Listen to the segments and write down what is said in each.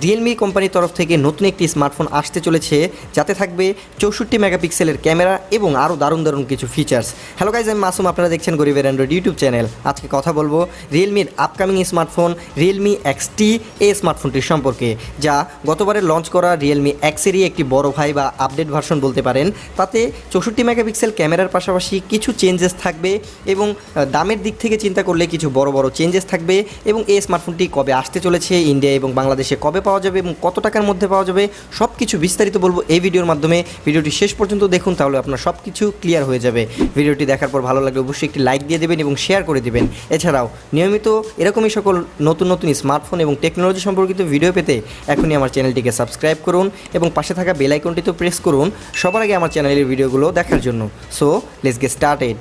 Realme কোম্পানির তরফ থেকে নতুন একটি স্মার্টফোন আসতে চলেছে, যাতে থাকবে 64 মেগাপিক্সেলের ক্যামেরা এবং আরও দারুণ দারুণ কিছু ফিচার্স। হ্যালো গাইজ, আমি মাসুম, আপনারা দেখছেন গরিবের অ্যান্ড্রয়েড ইউটিউব চ্যানেল। আজকে কথা বলবো রিয়েলমির আপকামিং স্মার্টফোন রিয়েলমি এক্সটি এই স্মার্টফোনটির সম্পর্কে, যা গতবারে লঞ্চ করা রিয়েলমি এক্সেরই একটি বড় ভাই বা আপডেট ভার্সন বলতে পারেন। তাতে 64 মেগাপিক্সেল ক্যামেরার পাশাপাশি কিছু চেঞ্জেস থাকবে এবং দামের দিক থেকে চিন্তা করলে কিছু বড় বড় চেঞ্জেস থাকবে। এবং এই স্মার্টফোনটি কবে আসতে চলেছে, ইন্ডিয়া এবং বাংলাদেশে কবে পাওয়া যাবে এবং কত টাকার মধ্যে পাওয়া যাবে, সব কিছু বিস্তারিত বলবো এই ভিডিওর মাধ্যমে। ভিডিওটি শেষ পর্যন্ত দেখুন, তাহলে আপনার সব কিছু ক্লিয়ার হয়ে যাবে। ভিডিওটি দেখার পর ভালো লাগলে অবশ্যই একটি লাইক দিয়ে দেবেন এবং শেয়ার করে দেবেন। এছাড়াও নিয়মিত এরকমই সকল নতুন নতুন স্মার্টফোন এবং টেকনোলজি সম্পর্কিত ভিডিও পেতে এখনই আমার চ্যানেলটিকে সাবস্ক্রাইব করুন এবং পাশে থাকা বেল আইকনটিতে প্রেস করুন সবার আগে আমার চ্যানেলের ভিডিওগুলো দেখার জন্য। So let's get started.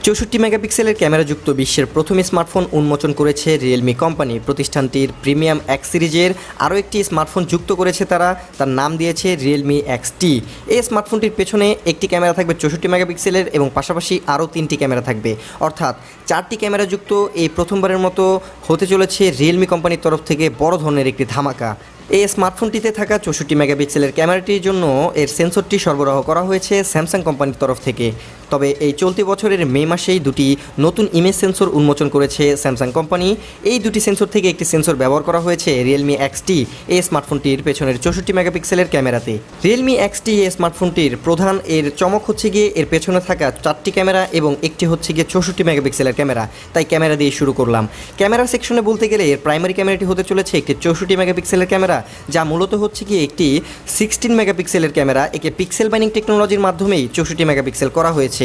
64 মেগাপিক্সেলের ক্যামেরাযুক্ত বিশ্বের প্রথম স্মার্টফোন উন্মোচন করেছে রিয়েলমি কোম্পানি। প্রতিষ্ঠানটির প্রিমিয়াম এক্স সিরিজের আরও একটি স্মার্টফোন যুক্ত করেছে তারা, তার নাম দিয়েছে রিয়েলমি এক্সটি। এই স্মার্টফোনটির পেছনে একটি ক্যামেরা থাকবে 64 মেগাপিক্সেলের এবং পাশাপাশি আরও 3টি ক্যামেরা থাকবে, অর্থাৎ 4টি ক্যামেরাযুক্ত এই প্রথমবারের মতো হতে চলেছে রিয়েলমি কোম্পানির তরফ থেকে বড় ধরনের একটি ধামাকা। এই স্মার্টফোনটিতে থাকা 64 মেগাপিক্সেলের ক্যামেরাটির জন্য এর সেন্সরটি সরবরাহ করা হয়েছে স্যামসাং কোম্পানির তরফ থেকে। তবে এই চলতি বছরের মে মাসেই দুটি নতুন ইমেজ সেন্সর উন্মোচন করেছে স্যামসাং কোম্পানি। এই দুটি সেন্সর থেকে একটি সেন্সর ব্যবহার করা হয়েছে রিয়েলমি এক্সটি এই স্মার্টফোনটির পেছনের 64 মেগাপিক্সেলের ক্যামেরাতে। রিয়েলমি এক্সটি এই স্মার্টফোনটির প্রধান এর চমক হচ্ছে গিয়ে এর পেছনে থাকা 4টি ক্যামেরা এবং একটি হচ্ছে গিয়ে 64 মেগাপিক্সেলের ক্যামেরা। তাই ক্যামেরা দিয়ে শুরু করলাম। ক্যামেরা সেকশনে বলতে গেলে এর প্রাইমারি ক্যামেরাটি হতে চলেছে একটি 64 মেগাপিক্সেলের ক্যামেরা, যা মূলত হচ্ছে কি একটি 16 মেগাপিক্সেলের ক্যামেরা। একে পিক্সেল বাইনিং টেকনোলজির মাধ্যমেই 64 মেগাপিক্সেল করা হয়েছে।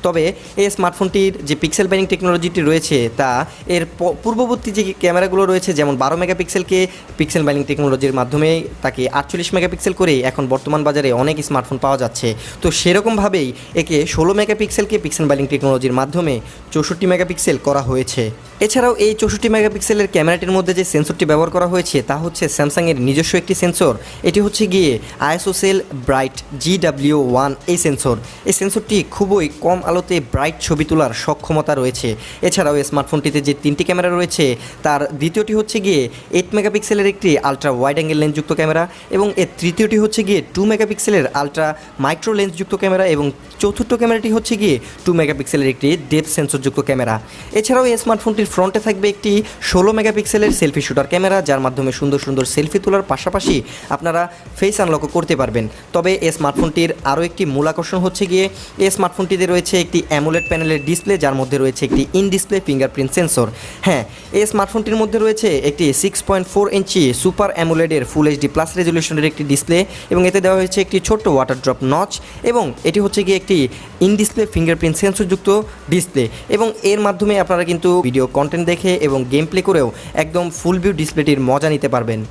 তবে এই স্মার্টফোনটির যে পিক্সেল বাইনিং টেকনোলজিটি রয়েছে তা এর পূর্ববর্তী যে ক্যামেরাগুলো রয়েছে, যেমন 12 মেগাপিক্সেলকে পিক্সেল বাইনিং টেকনোলজির মাধ্যমে তাকে 48 মেগাপিক্সেল করে এখন বর্তমান বাজারে অনেক স্মার্টফোন পাওয়া যাচ্ছে। তো সেরকমভাবেই একে 16 মেগাপিক্সেলকে পিক্সেল বাইনিং টেকনোলজির মাধ্যমে 64 মেগাপিক্সেল করা হয়েছে। এছাড়াও এই 64 মেগাপিক্সেলের ক্যামেরাটির মধ্যে যে সেন্সরটি ব্যবহার করা হয়েছে তা হচ্ছে স্যামসাংয়ের নিজস্ব একটি সেন্সর। এটি হচ্ছে গিয়ে আইএসওসেল ব্রাইট GW1 এই সেন্সর। এই সেন্সরটি খুবই কম আলোতে ব্রাইট ছবি তোলার সক্ষমতা রয়েছে। এছাড়াও এই স্মার্টফোনটিতে যে 3টি ক্যামেরা রয়েছে তার দ্বিতীয়টি হচ্ছে গিয়ে 8 মেগাপিক্সেলের একটি আলট্রা ওয়াইড অ্যাঙ্গেল লেন্সযুক্ত ক্যামেরা এবং এর তৃতীয়টি হচ্ছে গিয়ে 2 মেগাপিক্সেলের আলট্রা মাইক্রো লেন্সযুক্ত ক্যামেরা এবং চতুর্থ ক্যামেরাটি হচ্ছে গিয়ে 2 মেগাপিক্সেলের একটি ডেপথ সেন্সরযুক্ত ক্যামেরা। এছাড়াও এই স্মার্টফোনটির ফ্রন্টে থাকবে একটি 16 মেগাপিক্সেলের সেলফি শুটার ক্যামেরা, যার মাধ্যমে সুন্দর সুন্দর সেলফি তোলার পাশাপাশি আপনারা ফেস আনলকও করতে পারবেন। তবে এই স্মার্টফোনটির আরও একটি মূল আকর্ষণ হচ্ছে গিয়ে এই স্মার্টফোনটিতে রয়েছে একটি অ্যামোলেড প্যানেলের ডিসপ্লে, যার মধ্যে রয়েছে একটি ইন ডিসপ্লে ফিঙ্গারপ্রিন্ট সেন্সর। হ্যাঁ, এই স্মার্টফোনটির মধ্যে রয়েছে একটি 6.4 ইঞ্চি সুপার অ্যামোলেডের ফুল এইচডি প্লাস রেজলিউশনের একটি ডিসপ্লে এবং এতে দেওয়া হয়েছে একটি ছোট্ট ওয়াটার ড্রপ নচ এবং এটি হচ্ছে গিয়ে একটি ইন ডিসপ্লে ফিঙ্গারপ্রিন্ট সেন্সরযুক্ত ডিসপ্লে এবং এর মাধ্যমে আপনারা কিন্তু ভিডিও কন্টেন্ট দেখে এবং গেম প্লে করেও একদম ফুল ভিউ ডিসপ্লেটির মজা নিতে পারবেন।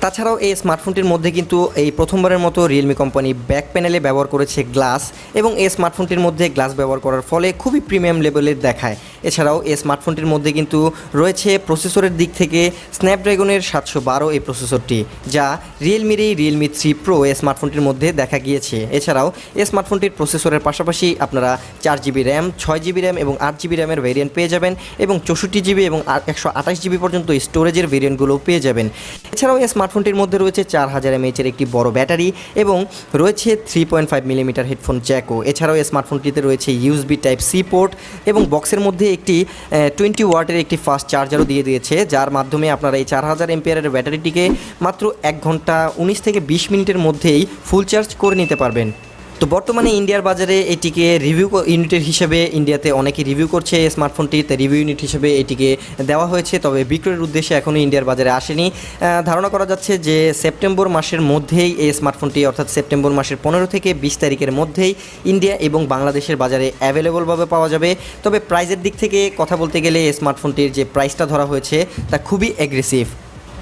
তাছাড়াও এই স্মার্টফোনটির মধ্যে কিন্তু এই প্রথমবারের মতো রিয়েলমি কোম্পানি ব্যাক প্যানেলে ব্যবহার করেছে গ্লাস এবং এই স্মার্টফোনটির মধ্যে গ্লাস ব্যবহার করার ফলে খুবই প্রিমিয়াম লেভেলের দেখায়। এছাড়াও এই স্মার্টফোনটির মধ্যে কিন্তু রয়েছে প্রসেসরের দিক থেকে স্ন্যাপড্রাগনের 712 এই প্রসেসরটি, যা রিয়েলমির এই রিয়েলমি 3 প্রো এই স্মার্টফোনটির মধ্যে দেখা গিয়েছে। এছাড়াও এই স্মার্টফোনটির প্রসেসরের পাশাপাশি আপনারা 4GB র্যাম, 6GB র্যাম এবং 8GB র্যামের ভেরিয়েন্ট পেয়ে যাবেন এবং 64GB এবং 128GB পর্যন্ত স্টোরেজের ভেরিয়েন্টগুলোও পেয়ে যাবেন। এছাড়াও এই স্মার্টফোনটির মধ্যে রয়েছে 4000 mAh একটি বড় ব্যাটারি এবং রয়েছে 3.5 মিলিমিটার হেডফোন জ্যাকও। এছাড়াও এই স্মার্টফোনটিতে রয়েছে USB Type-C পোর্ট এবং বক্সের মধ্যে একটি 20 ওয়াটের একটি ফাস্ট চার্জারও দিয়ে দিয়েছে, যার মাধ্যমে আপনারা এই 4000 mAh ব্যাটারিটিকে মাত্র 1 ঘন্টা 19 থেকে 20 মিনিটের মধ্যেই ফুল চার্জ করে নিতে পারবেন। তো বর্তমানে ইন্ডিয়ার বাজারে এটিকে রিভিউ ইউনিটের হিসেবে ইন্ডিয়াতে অনেকে রিভিউ করছে এই স্মার্টফোনটিতে রিভিউ ইউনিট হিসেবে এটিকে দেওয়া হয়েছে, তবে বিক্রয়ের উদ্দেশ্যে এখনও ইন্ডিয়ার বাজারে আসেনি। ধারণা করা যাচ্ছে যে সেপ্টেম্বর মাসের মধ্যেই এই স্মার্টফোনটি, অর্থাৎ সেপ্টেম্বর মাসের 15 থেকে 20 তারিখের মধ্যেই ইন্ডিয়া এবং বাংলাদেশের বাজারে অ্যাভেলেবলভাবে পাওয়া যাবে। তবে প্রাইসের দিক থেকে কথা বলতে গেলে এই স্মার্টফোনটির যে প্রাইসটা ধরা হয়েছে তা খুবই অ্যাগ্রেসিভ।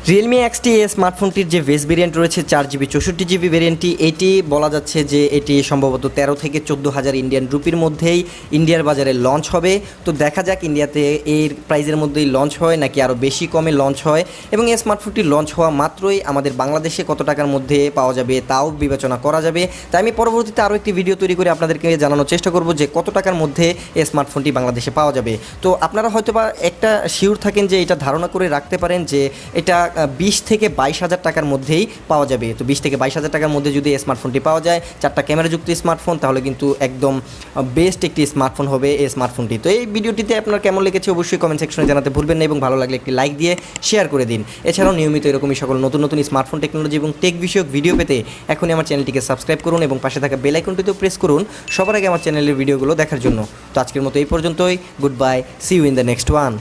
রিয়েলমি এক্সটি এই স্মার্টফোনটির যে বেস ভেরিয়েন্ট রয়েছে 4GB 64GB ভেরিয়েন্টটি, এটি বলা যাচ্ছে যে এটি সম্ভবত 13 থেকে 14,000 ইন্ডিয়ান রুপির মধ্যেই ইন্ডিয়ার বাজারে লঞ্চ হবে। তো দেখা যাক ইন্ডিয়াতে এর প্রাইসের মধ্যেই লঞ্চ হয় নাকি আরও বেশি কমে লঞ্চ হয় এবং এই স্মার্টফোনটি লঞ্চ হওয়া মাত্রই আমাদের বাংলাদেশে কত টাকার মধ্যে পাওয়া যাবে তাও বিবেচনা করা যাবে। তাই আমি পরবর্তীতে আরও একটি ভিডিও তৈরি করে আপনাদেরকে জানানোর চেষ্টা করব যে কত টাকার মধ্যে এই স্মার্টফোনটি বাংলাদেশে পাওয়া যাবে। তো আপনারা হয়তোবা একটা শিওর থাকেন যে এটা ধারণা করে রাখতে পারেন যে এটা 20 থেকে 22,000 টাকার মধ্যেই পাওয়া যাবে। তো 20 থেকে 22,000 টাকার মধ্যে যদি এই স্মার্টফোনটি পাওয়া যায়, 4টা ক্যামেরাযুক্ত স্মার্টফোন, তাহলে কিন্তু একদম বেস্ট একটি স্মার্টফোন হবে এই স্মার্টফোনটি। তো এই ভিডিওটিতে আপনার কেমন লেগেছে অবশ্যই কমেন্ট সেকশনে জানাতে ভুলবেন না এবং ভালো লাগলে একটি লাইক দিয়ে শেয়ার করে দিন। এছাড়াও নিয়মিত এরকমই সকল নতুন নতুন স্মার্টফোন টেকনোলজি এবং টেক বিষয়ক ভিডিও পেতে এখনই আমার চ্যানেলটিকে সাবস্ক্রাইব করুন এবং পাশে থাকা বেল আইকনটিতেও প্রেস করুন সবার আগে আমার চ্যানেলের ভিডিওগুলো দেখার জন্য। তো আজকের মতো এই পর্যন্তই। Good bye, see you in the next one.